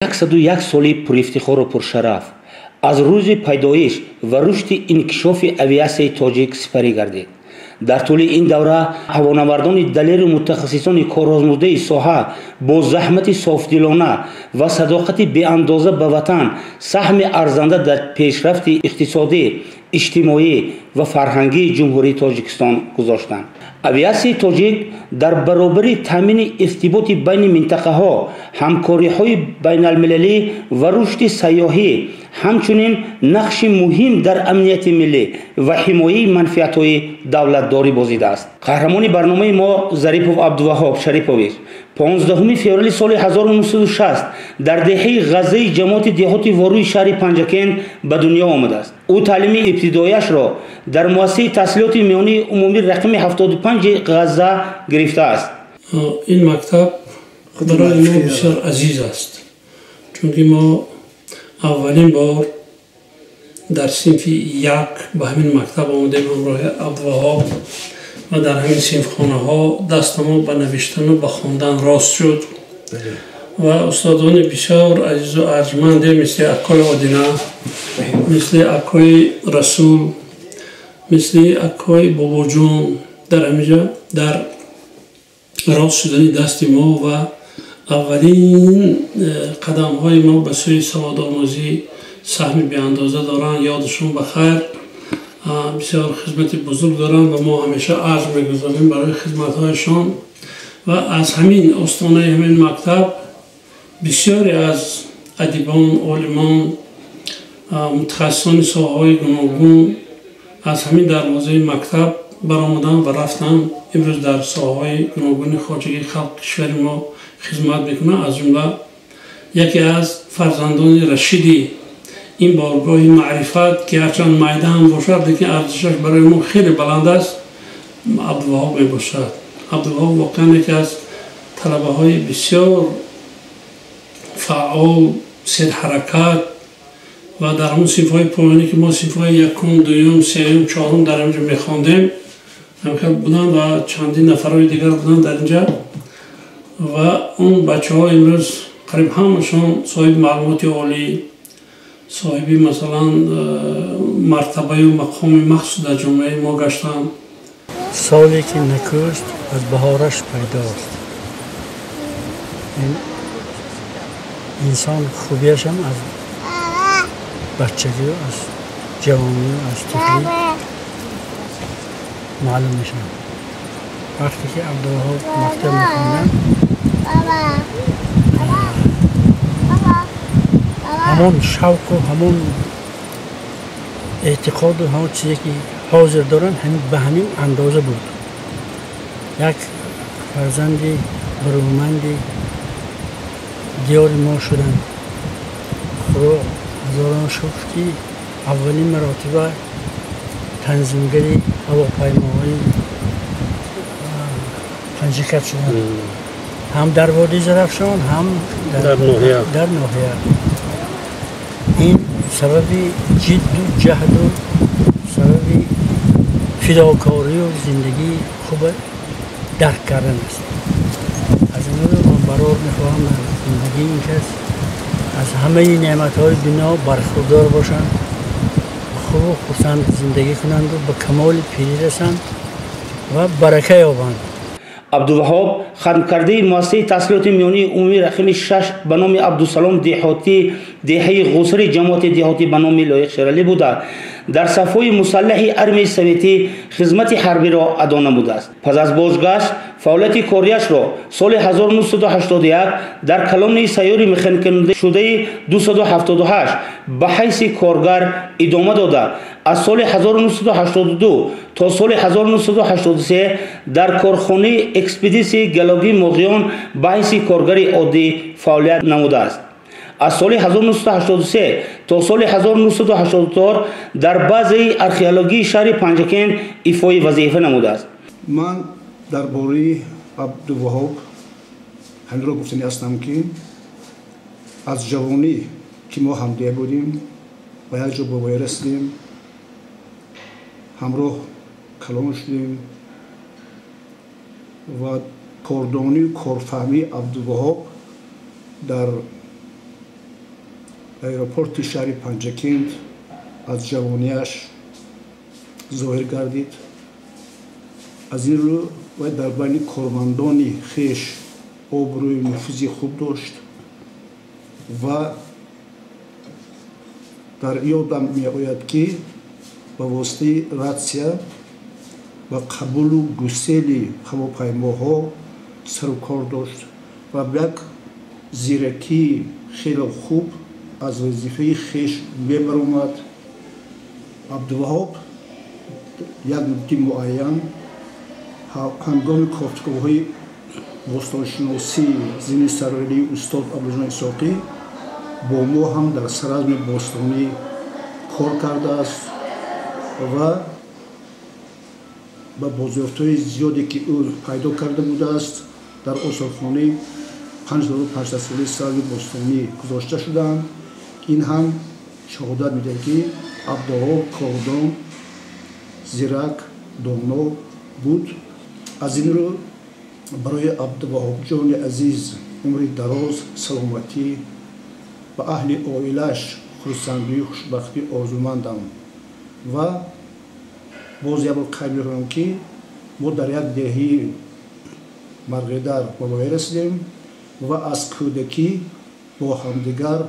101 соли пурифтихору пуршараф аз рӯзи пайдоиш ва рушди инкишофи авиасияи тоҷик сипарӣ гардид. дар тӯли ин давра ҳавонавардони далеру мутахассисони корозмуздаи соҳа бо заҳмати софдилона ва садоқати беандоза ба ватан саҳми арзанда дар пешрафти иқтисодӣ, иҷтимоӣ ва фарҳангии ҷумҳурии Тоҷикистон гузоштанд. авиасияи тоҷик дар баробари таъмини иртиботи байни минтақаҳо, ҳамкориҳои байналмилалӣ ва рушди сайёҳӣ ҳамчунин нақши муҳим дар амнияти миллӣ ва ҳимояи манфиатҳои давлатдорӣ бозидааст. қаҳрамони барномаи мо Зарипов Абдуваҳоб Шарипович 15 феврали соли 1960 дар деҳаи ғаззаи ҷамоати деҳоти ворӯи шаҳри Панҷакент ба дунё омадааст. ӯ таълими ибтидоияшро дар муассисаи таҳсилоти миёнии умумии рақами 75 ғазза гирифтааст. ин мактаб барои мо бисёр азиз аст, чунки мо аввалин бор дар синфи як ба ҳамин мактаб омадем ҳамроҳи Абдуваҳоб ва дар ҳамин синфхонаҳо дастамо ба навиштану ба хондан рост шуд ва устодони бисёр азизу арҷманде мисли Акои Одина, мисли Акои Расул, мисли Акои Бобоҷон дар ҳаминҷа дар рост шудани дасти мо ва аввалин қадамҳои мо ба сӯи саводомӯзӣ саҳми беандоза доранд. ёдашон ба хайр, бисёр хизмати бузург доранд ва мо ҳамеша арз мегузорем барои хизматҳояшон. ва аз ҳамин остонаи ҳамин мактаб бисёре аз адибон, олимон, мутахассисони соҳаҳои гуногун аз ҳамин дарвозаи мактаб баромаданд ва рафтанд. имрӯз дар соҳаҳои гуногуни хоҷагии халқи кишвари мо хизмат мекунанд. аз ҷумла яке аз фарзандони рашиди ин боргоҳи маърифат ки ҳарчанд майда ҳам бошад, лекин арзишаш барои мо хеле баланд аст, Абдуваҳоб мебошад. Абдуваҳоб воқеан яке аз талабаҳои бисёр фаъол, серҳаракат ва дар ҳамон синфҳои поёнӣ ки мо синфҳои якум, дуюм, сеюм, чорум дар инҷо мехондем буданд ва чандин нафарҳои дигар буданд дар инҷа. ва он бачаҳо имрӯз қариб ҳамашон соҳиби маълумоти олӣ, соҳиби масалан мартабаю мақоми махсус дар ҷомеаи мо гаштанд. соли ки накӯшт аз баҳораш пайдост. инсон хубияшам аз бачагӣ, аз ҷавонӣ, аз тифлӣ маълум мешавад. вақте ки Абдуваҳоб мактаб мехонданд, ҳамон шавқу ҳамон эътиқоду ҳамон чизе ки ҳозир доранд ба ҳамин андоза буд. як фарзанди барӯманди диёри мо шуданд. худо ҳазорон шукр ки аввалин маротиба танзимгари ҳавопаймоҳои Панҷакент шуданд. ҳам дар Водии Зарафшон, ҳам дар ноҳия. ин сабаби ҷидду ҷаҳду, сабаби фидокорию зиндагии хуба дарк кардан аст. аз ин рӯ ман барор мехоҳам дар зиндагии ин кас аз ҳамаи неъматҳои дунё бархурдор бошанд, хубу хурсанд зиндагӣ кунанду ба камоли пирӣ расанд ва барака ёбанд. Абдуваҳоб хатмкардаи муассисаи таҳсилоти миёнии умумии рақами 6 ба номи Абдусалом деҳотӣ, деҳаи ғусари ҷамоати деҳотӣ ба номи Лоиқ Шералӣ буда дар сафҳои мусаллаҳи армияи советӣ хизмати ҳарбиро адо намудааст. пас аз бозгашт фаъолияти корияшро соли 1981 дар колонияи сайёри механикшудаи 278 ба ҳайси коргар идома дода, аз соли 1982 то соли 1983 дар корхонаи экспедисияи геологии Моғиён ба ҳайси коргари оддӣ фаъолият намудааст. аз соли 1983 то соли 1984 дар базаи археологии шаҳри Панҷакент ифои вазифа намудааст. ман дар бораи Абдуваҳоб ҳамиро гуфтанӣ ҳастам ки аз ҷавонӣ ки мо ҳамдига будем ба як ҷо боварӣ расидем, ҳамроҳ калон шудем و کاردانی و کارفهمی عبدالوهاب در аэропорти шаҳри Панҷакент аз ҷавонияш зоҳир гардид. аз ин рӯ вай дар байни кормандони хеш обрӯи нуфузи хуб дошт ва дар ёдам меояд ки ба воситаи ратсия ва қабулу гусели ҳавопаймоҳо сару кор дошт ва як зиракии хеле хуб аз вазифаи хеш мебаромад. абдуваҳоб як нукти муайян ҳангоми кофтковҳои бостоншиносӣ зини сарвалии устод Абдулҷон Исоқӣ бо мо ҳам дар саразми бостонӣ кор кардааст ва ба бозёфтҳои зиёде ки ӯ пайдо карда будааст дар осорхонаи 5500 соли саразми бостонӣ гузошта шуданд. ин ҳам шаҳодат медиҳад ки Абдуваҳоб кордон зирак доно буд. аз ин рӯ барои Абдуваҳобҷони азиз умри дароз, саломатӣ ба аҳли оилааш хурсандию хушбахтӣ орзумандам ва боз як бор қайд мекунам ки мо дар як деҳаи марғидар ба воя расидем ва аз кӯдакӣ бо ҳамдигар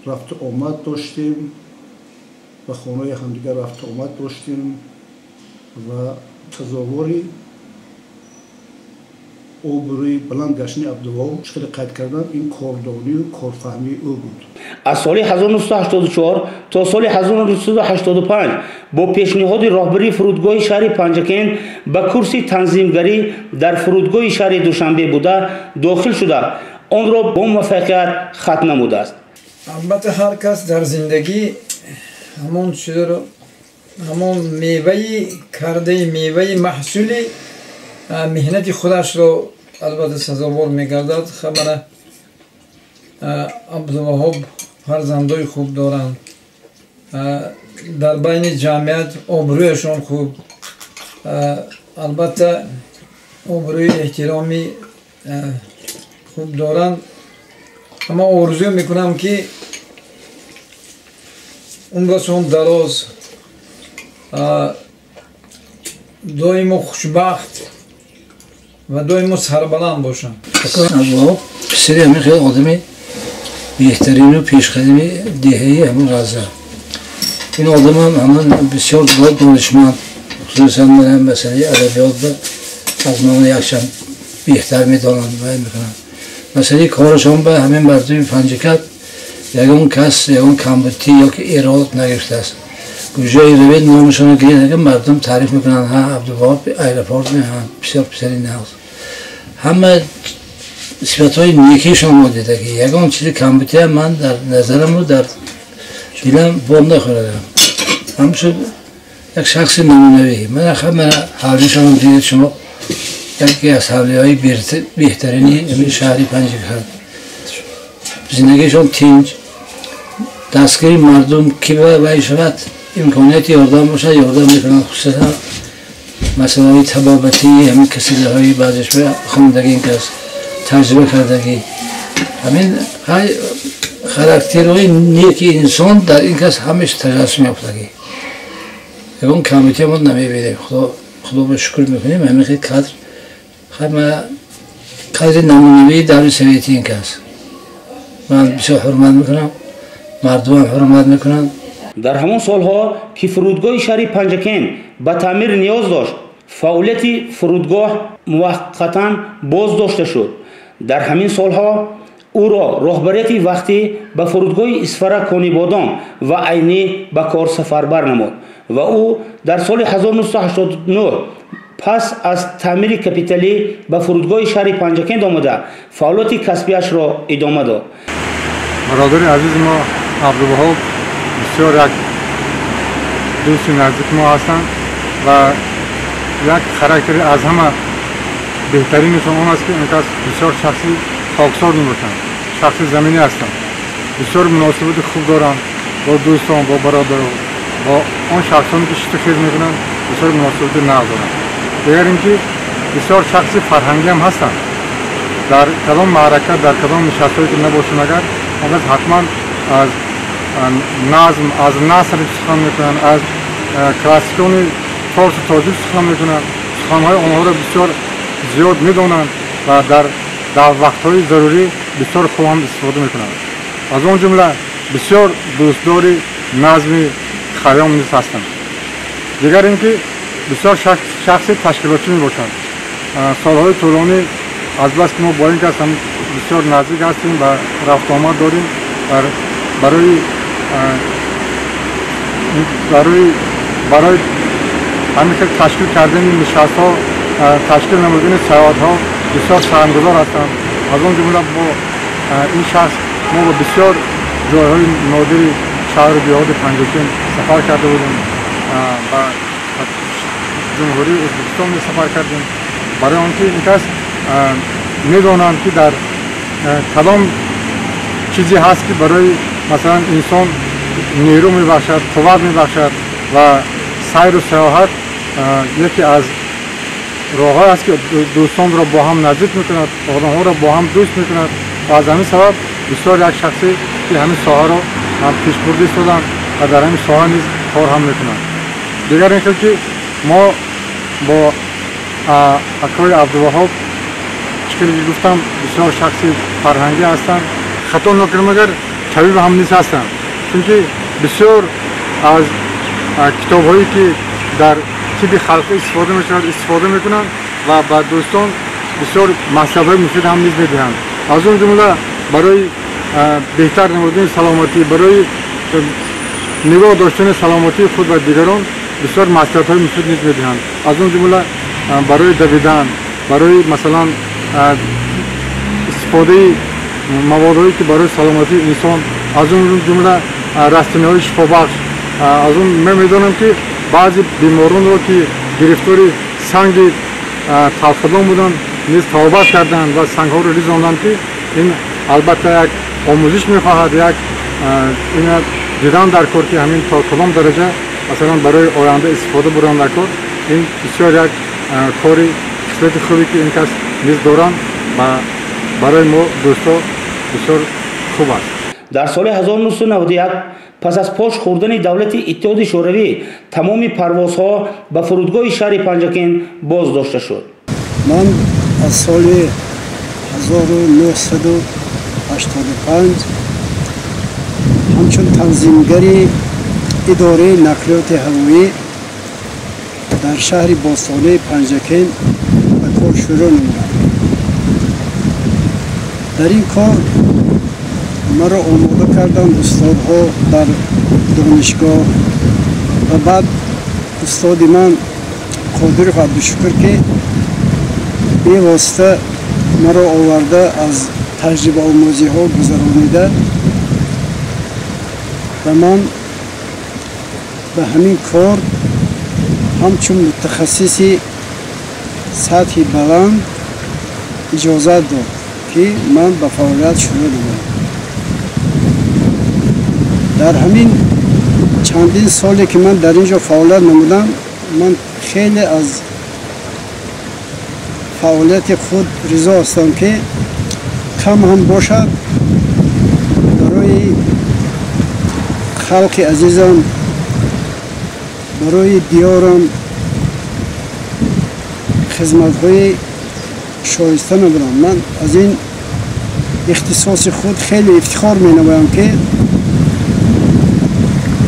рафту омад доштем ба хонаи ҳамдигар рафту омад доштем ва тазоввури обрӯи баланд гаштани Абдуваҳоб чиқадар қайд кардам ин кордонию корфаҳмии ӯ буд. аз соли 1984 то соли 1985 бо пешниҳоди роҳбарии фурудгоҳи шаҳри Панҷакент ба курси танзимгарӣ дар фурудгоҳи шаҳри Душанбе буда дохил шуда онро бо муваффақият хатм намудааст. албатта ҳар кас дар зиндагӣ ҳамон меваи кардаи меваи маҳсули меҳнати худашро албатта сазовор мегардад. хабара Абдуваҳоб фарзандои хуб доранд, дар байни ҷамъият обрӯяшон хуб, албатта обрӯи эҳтироми хуб доранд. ама орзу мекунам ки умрашон дароз, доимо хушбахт ва доимо сарбаланд бошанд. Абдуваҳоб писари ҳамин хеле одами беҳтарину пешқадами деҳаи ҳамин ғаза. ин одамам ҳаман бисёр донишманд, хусусан манам масъалаи адабиётро аз ман якчанд беҳтар медонам ва мекунам. масъалаи корашон ба ҳамин мардуми Панҷакент ягон кас ягон камбудӣ ёки ирод нагирифтааст. гӯҷаи равед номашонро гиред ягон мардум таъриф мекунанд, ҳа Абдуваҳоб аэропорт меҳанд, бисёр писари нағз. ҳама сифатҳои некишон мо дидагӣ. ягон чизи камбудия ман дар назараму дар дилам бом нахӯрадам. ҳамшуд як шахси намунавӣ. ман ҳама ҳавлишонро дидед шумо, яке аз ҳавлиҳои беҳтарини ҳамин шаҳри Панҷакент. зиндагишон тинҷ, дастгири мардум ки вай шавад имконияти ёрдам бошад, ёрдам мекунанд. хусусан масъалаи табобатӣ ҳамин касидаҳои баъзеш хондагӣ, ин кас таҷриба кардагӣ, ҳамин характерҳои неки инсон дар ин кас ҳамеш таҷассум ёфтагӣ. ягон камбудия мо намебинем. худоро шукр мекунем. ҳамин хел кадр ҳама қадри намунавии даври советӣ ин кас. ман бисёр ҳурмат мекунам, мардумам ҳурмат мекунанд. дар ҳамон солҳо ки фурудгоҳи шаҳри Панҷакент ба таъмир ниёз дошт, фаъолияти фурудгоҳ муваққатан боз дошта шуд. дар ҳамин солҳо ӯро роҳбарияти вақтӣ ба фурудгоҳи Исфара Конибодон ва айнӣ ба кор сафарбар намуд ва ӯ дар соли 1989 пас аз таъмири капиталӣ ба фурудгоҳи шаҳри Панҷакент омада фаъолияти касбиашро идома дод. бародари азизи мо Абдуваҳоб бисёр як дӯсти наздики мо ҳастанд ва як характери аз ҳама беҳтаринашон он аст ки ин кас бисёр шахси хоксор мебошанд, шахси заминӣ ҳастанд. бисёр муносибати хуб доранд бо дӯстон, бо бародарон, бо он шахсоне ки шиту хез мекунанд, бисёр муносибати нағз доранд. дигар ин ки бисёр шахси фарҳангӣ ҳам ҳастанд. дар кадом маърака, дар кадом нишастҳое ки набошем, агар он кас ҳатман از نظم از نثر سخن میکنند، از کلاسیکان فارس و تاجیک سخن میکنند. سخنهای آنها را بسیار زیاد میدانند و در وقتهای ضروری بسیار خوب هم استفاده میکنند. از آن جمله بسیار دوستدار نظم خیام نیز هستند. دیگر اینکه بسیار شخص تشکیلاتی می باشند. سالهای طولانی از بس که ما با این کس هم بسیار نزدیک هستیم و رفت آمد داریم و برای همیشه تشکیل کردن نشست ها، تشکیل نمودن سیاحت ها بسیار سرمایه‌گذار هستند. از آن جمله با این شخص ما با بسیار جایهای نادر شهر بیاد پنجکین سفر کرده بودیم و جمهوری ازبکستان سفر کردیم. برای آنکه این کس میدانند که در کدام چیزی هست که برای مثلا انسان نیرو میبخشد، قوت میبخشد و سیر و سیاحت یکی از راه‌های است که دوستان را با هم نزدیک میکند، آدم‌ها را با هم دوست میکند و از همین سبب بسیار یک شخصی که همین ساحه را هم پیشبردی شدند و در همین ساحه نیز کار هم میکنند. دیگر اینکه که ما با اکای عبدالوهاب چیزی گفتم بسیار شخصی فرهنگی هستند، خطا نکنم اگر طبیب هم نیست هستند، چونکه بسیار از کتاب‌هایی که در طب خلقی استفاده میشود استفاده میکنند و با دوستان بسیار مطلب‌های مفید هم نیز میدهند. از اون جمله برای بهتر نمودن سلامتی، برای نگاه داشتن سلامتی خود و دیگران بسیار مصلحت‌های مفید نیز میدهند. از اون جمله برای دویدن، برای مثلا استفاده موادهایی که برای سلامتی انسان، از اون جمله رستنی‌های شفابخش. از اون من میدونم که بعضی بیماران رو که گرفتار سنگ تلخدان بودن نیز توبه کردند و سنگ‌ها رو ریزاندند که این البته یک آموزش می‌خواهد، یک این دیدن در کار که همین تا کدام درجه مثلا برای آینده استفاده بردن در کار، این بسیار یک کاری خصلت خوبی که این کس نیز دارند و برای ما دوستا بسیار خوب است. در سال 1991 پس از پاش خوردن دولت اتحاد شوروی تمام پروازها به فرودگاه شهر پنجکین باز داشته شد. من از سال 1985 همچون تنظیمگری اداره نقلیات هوایی در شهر باستانی پنجکین به کار شروع نمودم. در این کار مرا آماده کردند استادها در دانشگاه و بعد استاد من قادر عبدالشکر که به واسطه مرا آورده از تجربه آموزی ها گذرانیده و من به همین کار همچون متخصصی سطح بلند اجازت داد که من به فعالیت شروع نمودم. در همین چندین سالی که من در اینجا فعالیت نمودم، من خیلی از فعالیت خود رضا هستم که کم هم باشد برای خلق عزیزم، برای دیارم خدمت‌های شایسته نمودم. من از این اختصاص خود خیلی افتخار می‌نمایم که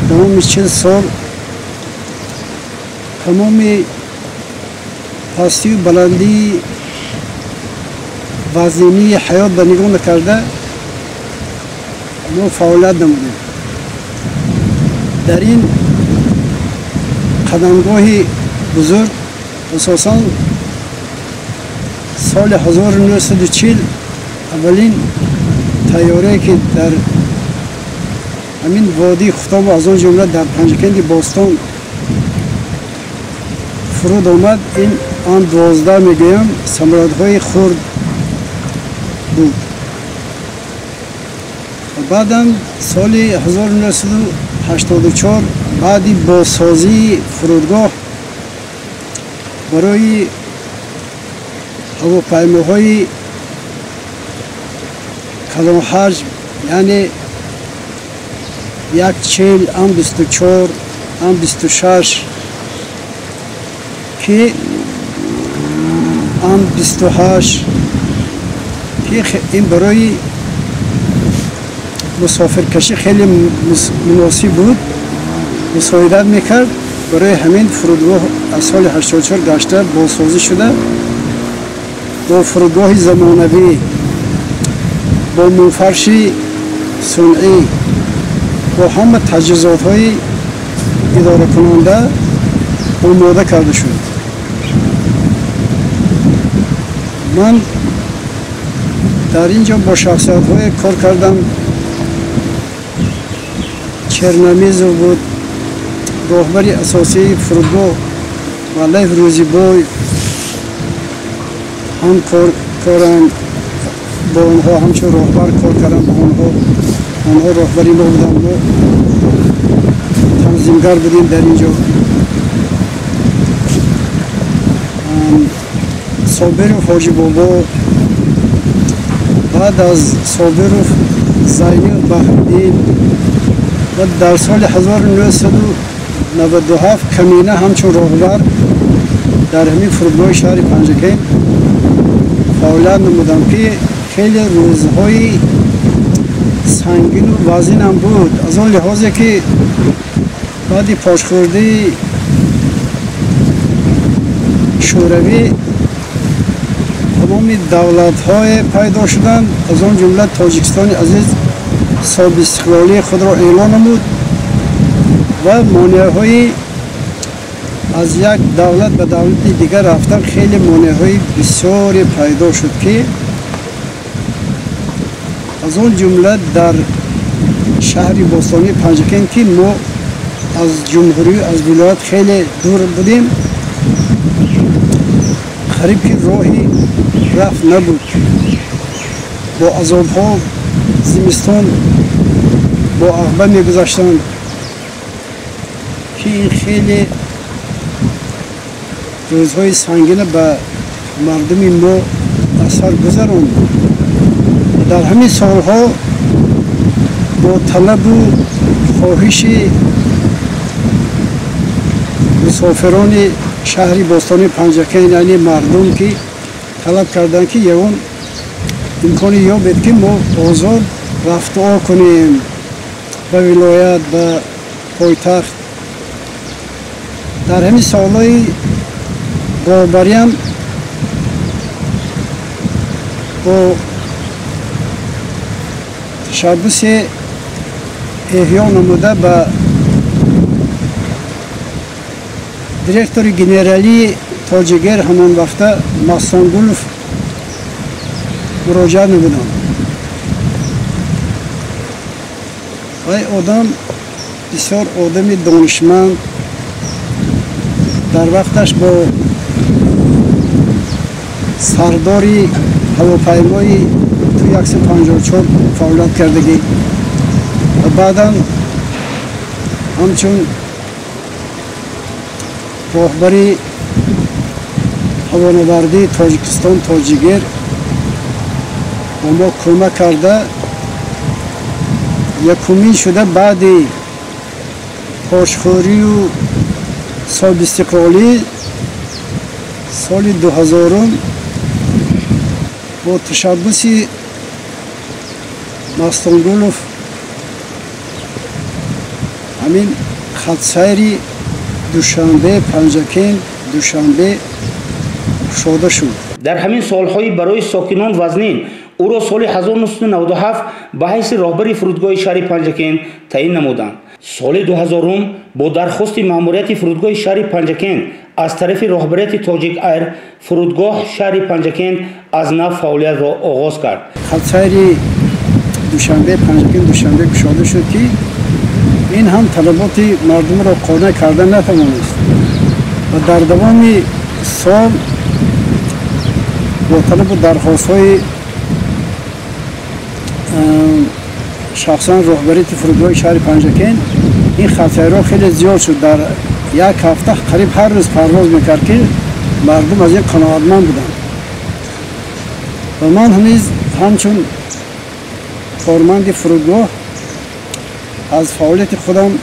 تمام 40 سال تمام پستی و بلندی وزنی حیات به نگاه نکرده ما فعالیت نمودیم. در این قدمگاه بزرگ اساساً سال 1940 اولین طیاره که در همین وادی ختام از آن جمله در پنجکین باستان فرود آمد، این آن 12 میگویم ثمرات‌های خرد بود. و بعداً سال 1984 بعدی بازسازی فرودگاه برای هواپیماهای کلان حجم یعنی 140 ам 24 ам 26 که ام 28 که این برای مسافرکشی خیلی مناسب بود، مساعدت میکرد. برای همین فرودگاه از سال 84 گشته بازسازی شده با فرودگاه زمانوی با موفرش صنعی با همه تجهیزات های اداره کننده آماده کرده شد. من در اینجا با شخصیت های کار کردم. چرنمیزو بود راهبر اساسی فرودگاه و لیف روزیبای هم کارم با اونها همچون راهبر کار کردم با اونها راهبری ما بودن. ما تنظیمگر بودیم در اینجا. صابروف حاجی بابا، بعد از صابروف زینی بحرالدین و در سال 1997 کمینه همچون راهبر در همین فرودگاه شهر پنجکین فعالیت نمودم که خیلی روزهای سنگین و وزین هم بود. از آن لحاظی که بعد پاشخوردی شوروی تمام دولت‌های پیدا شدند، از آن جمله تاجیکستان عزیز صاحب استقلالی خود را اعلان نمود و مانع‌های از یک دولت به دولت دیگر رفتن خیلی مانع‌های بسیاری پیدا شد که از آن جمله در شهر باستانی پنجکین که ما از جمهوری از ولایت خیلی دور بودیم، قریب که راهی رفت نبود. با عذاب‌ها زمستان با عقبه می‌گذشتند که این خیلی روزهای سنگین به مردم ما اثر گذراند. در همین سالها با طلب و خواهش مسافران شهر باستانی پنجکین یعنی مردم که طلب کردن که یگان امکانی یابد که ما آزاد رفت آ کنیم به ولایت به پایتخت. در همین سالهای بابریم با تشبس احیا نموده به دیرکتور گنرالی تاجیگر همان وقته مستانگولف مراجعه نمودم. وی آدم بسیار آدم دانشمند، در وقتش با سرداری هواپیمای تو 154 فعالیت کردگی و بعدا همچون راهبری هوانوردی تاجیکستان تاجیگر با ما کمک کرده. یکمین شده بعد پاشخوری و صاحب استقلالی سال 2000 با تشبس مستانگولف همین خطسیری دوشنبه پنجکین دوشنبه شده شد. در همین سالهای برای ساکنان وزنین او را سال 1997 به حیث راهبر فرودگاه شهر پنجکین تعیین نمودند. سال 2000 با درخواست ماموریت فرودگاه شهر پنجکین از طرف راهبریت تاجیک ایر فرودگاه شهر پنجکین از نو فعالیت را آغاز کرد. خطسیری دوشنبه پنجکین دوشنبه گشاده شد که این هم طلبات مردم را قانع کردن نتوانست و در دوام سال با طلب درخواست‌های شخصا راهبریت فرودگاه شهر پنجکین این خطرها خیلی زیاد شد. در یک هفته قریب هر روز پرواز میکرد که مردم از این قناعتمند بودند و من همچون کارمند فرودگاه از فعالیت خودم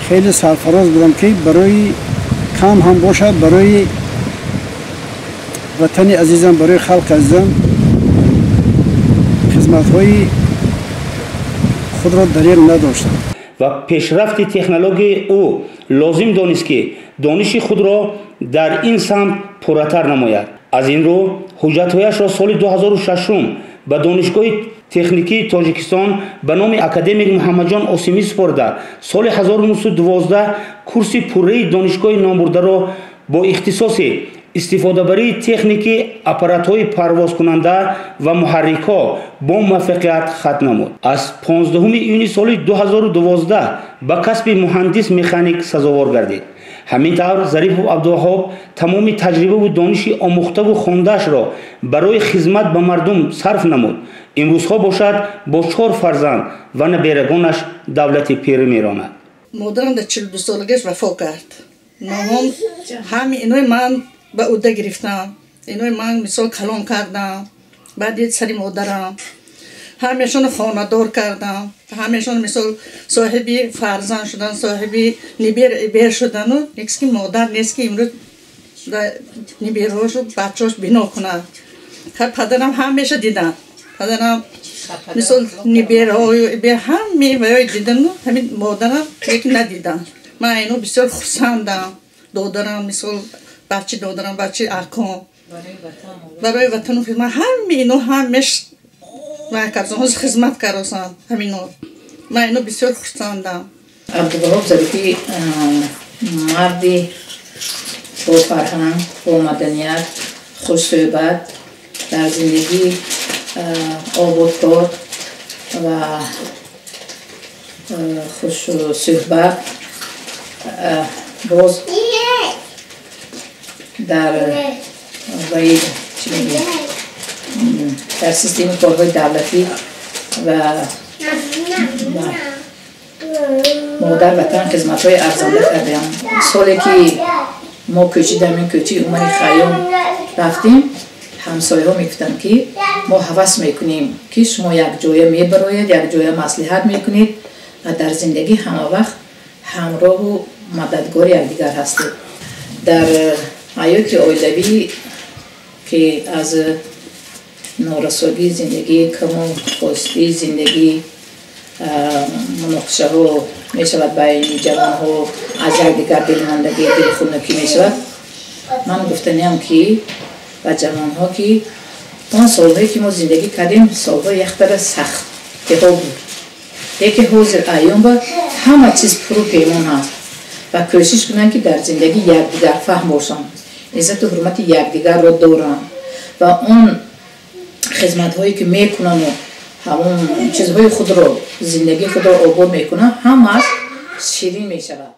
خیلی سرفراز بودم که برای کم هم باشد برای وطن عزیزم، برای خلق عزیزم خدمت‌های خود را دریغ نداشتم و پیشرفت تکنولوژی او لازم دانست که دانش خود را در این سمت پرتر نماید. از این رو حجت‌هایش را سال 2006 به دانشگاه تکنیکی تاجیکستان به نام اکادمیک محمد جان آسیمی سپرده. سال 1912 کورس پوره دانشگاه نامبرده را با اختصاص استفاده بری تکنیکی اپارات‌های پرواز کننده و محرک‌ها با موفقیت ختم نمود. از 15 ایونی سال 2012 به کسب مهندس مکانیک سزاوار گردید. همینطور ظریف عبدالوهاب تمام تجربه و دانش آموخته و خوانده‌اش را برای خدمت به مردم صرف نمود. امروزها باشد با 4 فرزند و نبیرگانش دولت پیر میراند. مادرم در 42 سالگیش وفات کرد. مامان همین اینوی من به عهده گرفتم. اینوی من مثال کلام کردم. بعد سری مادرم همیشون خانه‌دار کردم. همیشون مثال صاحبی فرزند شدن، صاحبی نبیر شدن و نیست که مادر نیست که امروز نبیرهاش و بچه‌اش بنا کنه. پدرم همیشه دیدن. پدرم مثال نبیرهای همه دیدن و همین مادرم یکی ندیدن. من اینو بسیار خرسندم. دادرم مثال بچه دادرم، بچه اکام برای وطن و خدمت همینو همش من کارزن‌ها خدمت کردم. همینو من اینو بسیار خرسندم. عبدالوهاب ظریفی مردی با فرهنگ، با مدنیت، خوش صحبت، در زندگی آبادکار و خوش صحبت، باز در در سیستم کارهای دولتی و مادر وطن خدمت‌های ارزنده کردیم. سالی که ما کوچیدیم این کوچی اومدی خیام رفتیم، همسایه ها میگفتن که ما هوس میکنیم که شما یک جای میبراید، یک جای مصلحت میکنید و در زندگی همه وقت همراه و مددگار یکدیگر هستید. در حیات اولیوی که از نارسایی زندگی کم و خواستی زندگی مناقشه ها می شود بین جوان ها از یکدیگر دلماندگی دلخونکی می شود. من گفتنیم که و جوان ها که آن سالهایی که ما زندگی کردیم سالهای یکتر سخت که ها بود، یکی حاضر ایام با همه چیز پرو پیمان هست و کوشش کنن که در زندگی یکدیگر فهم باشن، عزت و حرمت یکدیگر را دارن و اون خدمت هایی که میکنن و همون چیزهای خود را زندگی خود را آباد میکنن همه شیرین میشود.